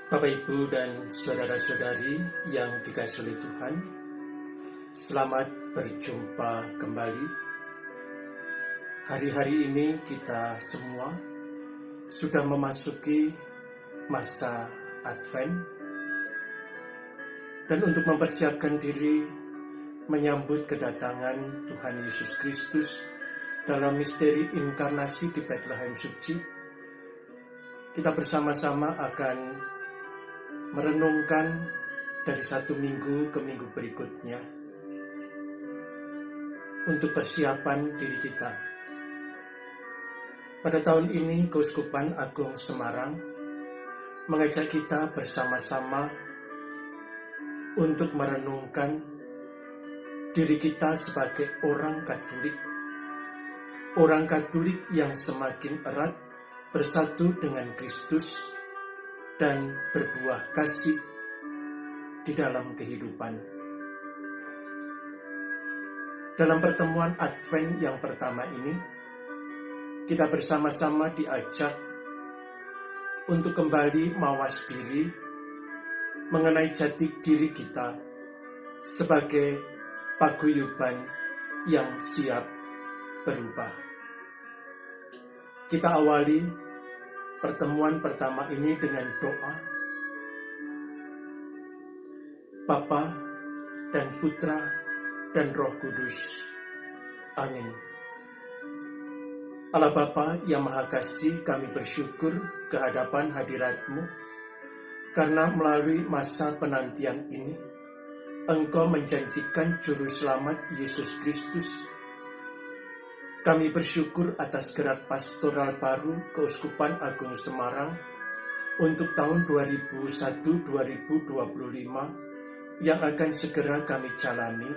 Bapak, Ibu, dan saudara-saudari yang dikasihi oleh Tuhan, selamat berjumpa kembali. Hari-hari ini kita semua sudah memasuki masa Advent, dan untuk mempersiapkan diri menyambut kedatangan Tuhan Yesus Kristus dalam misteri inkarnasi di Bethlehem Suci, kita bersama-sama akan merenungkan dari satu minggu ke minggu berikutnya untuk persiapan diri kita. Pada tahun ini, Keuskupan Agung Semarang mengajak kita bersama-sama untuk merenungkan diri kita sebagai orang Katolik. Orang Katolik yang semakin erat bersatu dengan Kristus dan berbuah kasih di dalam kehidupan. Dalam pertemuan Advent yang pertama ini, kita bersama-sama diajak untuk kembali mawas diri mengenai jati diri kita sebagai paguyuban yang siap berubah. Kita awali pertemuan pertama ini dengan doa. Bapa dan Putra dan Roh Kudus. Amin. Allah Bapa yang Maha Kasih, kami bersyukur kehadapan hadirat-Mu karena melalui masa penantian ini Engkau menjanjikan Juru Selamat Yesus Kristus. Kami bersyukur atas gerak pastoral baru Keuskupan Agung Semarang untuk tahun 2001-2025 yang akan segera kami jalani.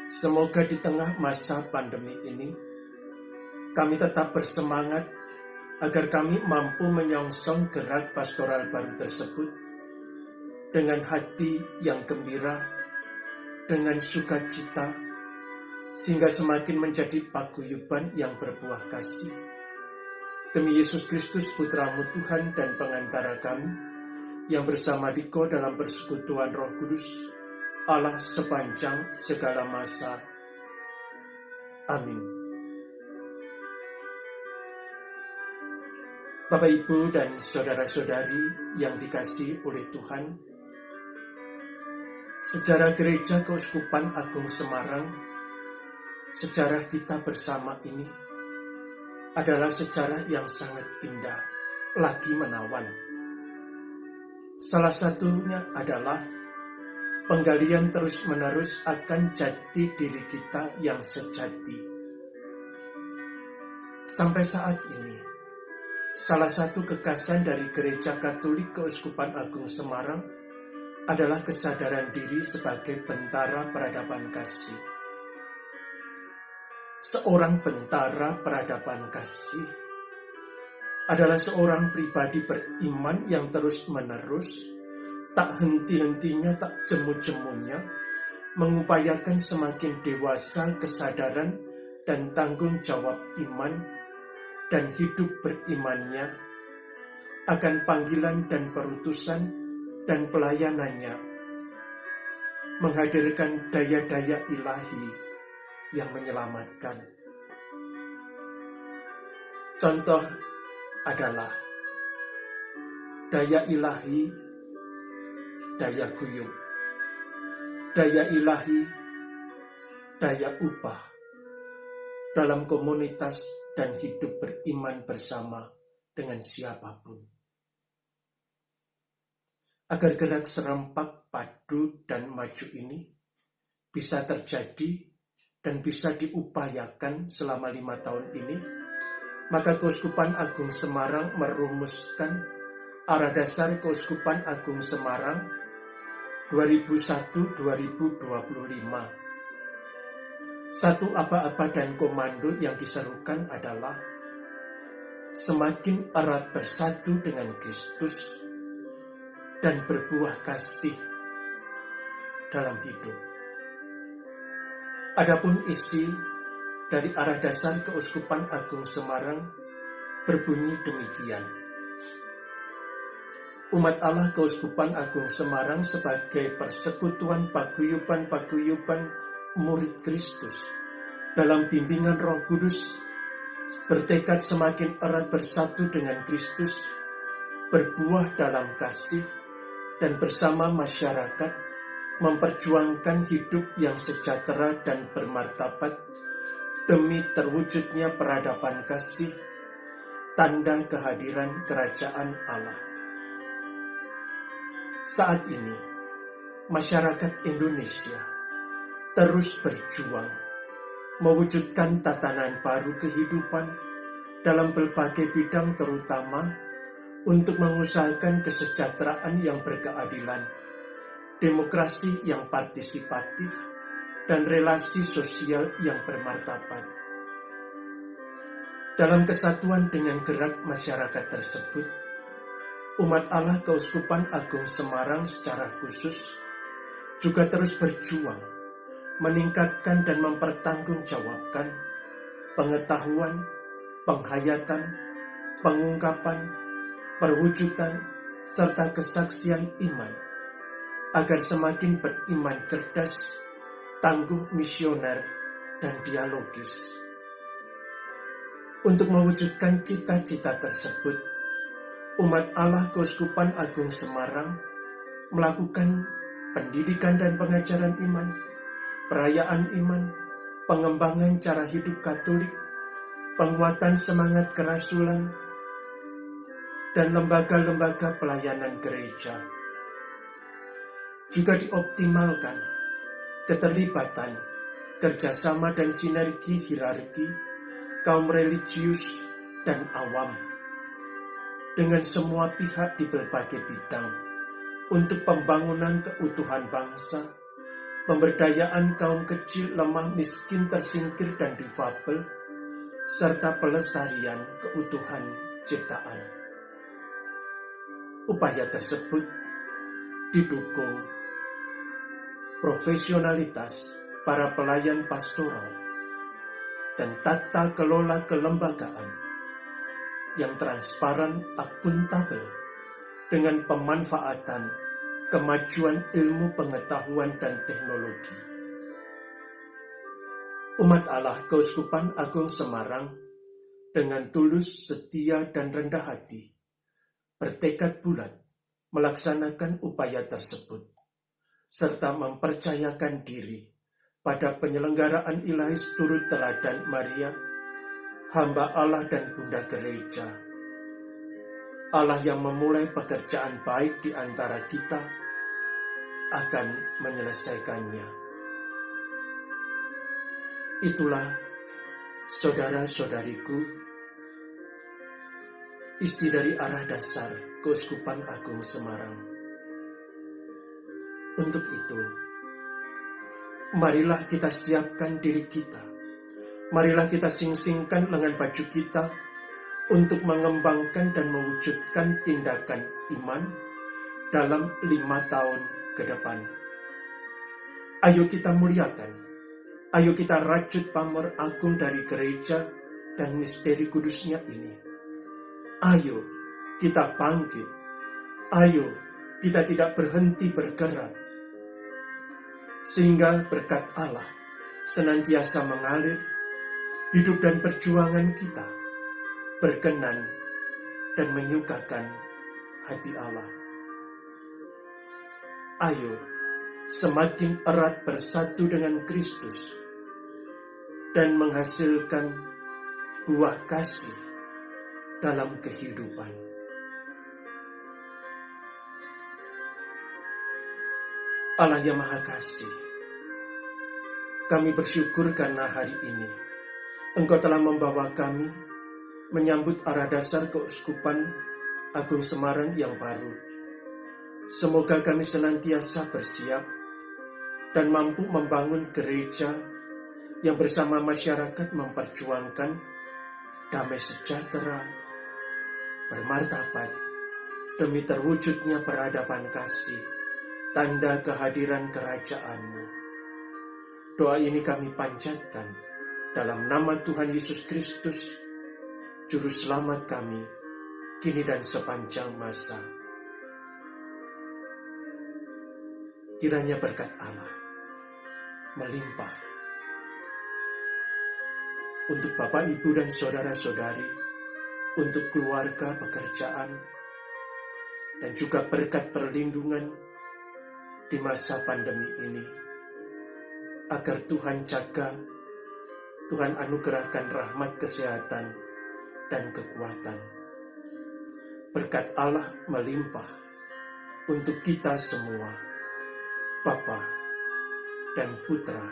Semoga di tengah masa pandemi ini, kami tetap bersemangat agar kami mampu menyongsong gerak pastoral baru tersebut dengan hati yang gembira, dengan sukacita, sehingga semakin menjadi paguyuban yang berbuah kasih. Demi Yesus Kristus, Putra-Mu Tuhan dan pengantara kami, yang bersama Dikau dalam persekutuan Roh Kudus, Allah sepanjang segala masa. Amin. Bapak, Ibu, dan saudara-saudari yang dikasihi oleh Tuhan, sejarah Gereja Keuskupan Agung Semarang, sejarah kita bersama ini adalah sejarah yang sangat indah, lagi menawan. Salah satunya adalah penggalian terus-menerus akan jati diri kita yang sejati. Sampai saat ini, salah satu gagasan dari Gereja Katolik Keuskupan Agung Semarang adalah kesadaran diri sebagai bentara peradaban kasih. Seorang bentara peradaban kasih adalah seorang pribadi beriman yang terus-menerus, tak henti-hentinya, tak jemu-jemunya, mengupayakan semakin dewasa kesadaran dan tanggung jawab iman dan hidup berimannya akan panggilan dan perutusan dan pelayanannya, menghadirkan daya-daya ilahi yang menyelamatkan. Contoh adalah daya ilahi, daya guyub, daya ilahi, daya upah dalam komunitas dan hidup beriman bersama dengan siapapun. Agar gerak serempak, padu, dan maju ini bisa terjadi dan bisa diupayakan selama 5 tahun ini, maka Keuskupan Agung Semarang merumuskan arah dasar Keuskupan Agung Semarang 2001-2025. Satu aba-aba dan komando yang diserukan adalah semakin erat bersatu dengan Kristus dan berbuah kasih dalam hidup. Adapun isi dari arah dasar Keuskupan Agung Semarang berbunyi demikian. umat Allah Keuskupan Agung Semarang sebagai persekutuan paguyuban-paguyuban murid Kristus dalam bimbingan Roh Kudus bertekad semakin erat bersatu dengan Kristus, berbuah dalam kasih, dan bersama masyarakat memperjuangkan hidup yang sejahtera dan bermartabat demi terwujudnya peradaban kasih, tanda kehadiran kerajaan Allah. Saat ini, masyarakat Indonesia terus berjuang mewujudkan tatanan baru kehidupan dalam berbagai bidang, terutama untuk mengusahakan kesejahteraan yang berkeadilan, demokrasi yang partisipatif, dan relasi sosial yang bermartabat. Dalam kesatuan dengan gerak masyarakat tersebut, umat Allah Keuskupan Agung Semarang secara khusus juga terus berjuang meningkatkan dan mempertanggungjawabkan pengetahuan, penghayatan, pengungkapan, perwujudan, serta kesaksian iman agar semakin beriman cerdas, tangguh, misioner, dan dialogis. Untuk mewujudkan cita-cita tersebut, umat Allah Keuskupan Agung Semarang melakukan pendidikan dan pengajaran iman, perayaan iman, pengembangan cara hidup Katolik, penguatan semangat kerasulan, dan lembaga-lembaga pelayanan gereja. Juga dioptimalkan keterlibatan, kerjasama dan sinergi hierarki kaum religius dan awam dengan semua pihak di berbagai bidang untuk pembangunan keutuhan bangsa, pemberdayaan kaum kecil, lemah, miskin, tersingkir, dan difabel, serta pelestarian keutuhan ciptaan. Upaya tersebut didukung profesionalitas para pelayan pastoral dan tata kelola kelembagaan yang transparan, akuntabel, dengan pemanfaatan kemajuan ilmu pengetahuan dan teknologi. Umat Allah Keuskupan Agung Semarang dengan tulus, setia, dan rendah hati bertekad bulat melaksanakan upaya tersebut, serta mempercayakan diri pada penyelenggaraan ilahis turut teladan Maria, hamba Allah dan Bunda Gereja. Allah yang memulai pekerjaan baik di antara kita akan menyelesaikannya. Itulah, saudara-saudariku, isi dari arah dasar Keuskupan Agung Semarang. Untuk itu, marilah kita siapkan diri kita. Marilah kita sing-singkan lengan baju kita untuk mengembangkan dan mewujudkan tindakan iman dalam 5 tahun ke depan. Ayo kita muliakan, ayo kita rajut pamor agung dari gereja dan misteri kudusnya ini. Ayo kita bangkit, ayo kita tidak berhenti bergerak, sehingga berkat Allah senantiasa mengalir, hidup dan perjuangan kita berkenan dan menyukakan hati Allah. Ayo semakin erat bersatu dengan Kristus dan menghasilkan buah kasih dalam kehidupan. Allah yang Maha Kasih, kami bersyukur karena hari ini Engkau telah membawa kami menyambut arah dasar Keuskupan Agung Semarang yang baru. Semoga kami senantiasa bersiap dan mampu membangun gereja yang bersama masyarakat memperjuangkan damai sejahtera, bermartabat, demi terwujudnya peradaban kasih, tanda kehadiran kerajaan-Mu. Doa ini kami panjatkan dalam nama Tuhan Yesus Kristus, Juru Selamat kami, kini dan sepanjang masa. Kiranya berkat Allah melimpah untuk Bapak, Ibu, dan saudara-saudari, untuk keluarga, pekerjaan, dan juga berkat perlindungan di masa pandemi ini. Agar Tuhan jaga, Tuhan anugerahkan rahmat kesehatan dan kekuatan. Berkat Allah melimpah untuk kita semua, Bapa dan Putra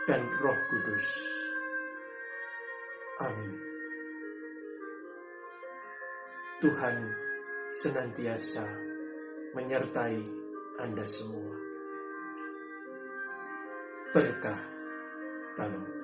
dan Roh Kudus. Amin. Tuhan senantiasa menyertai Anda semua. Berkah dalam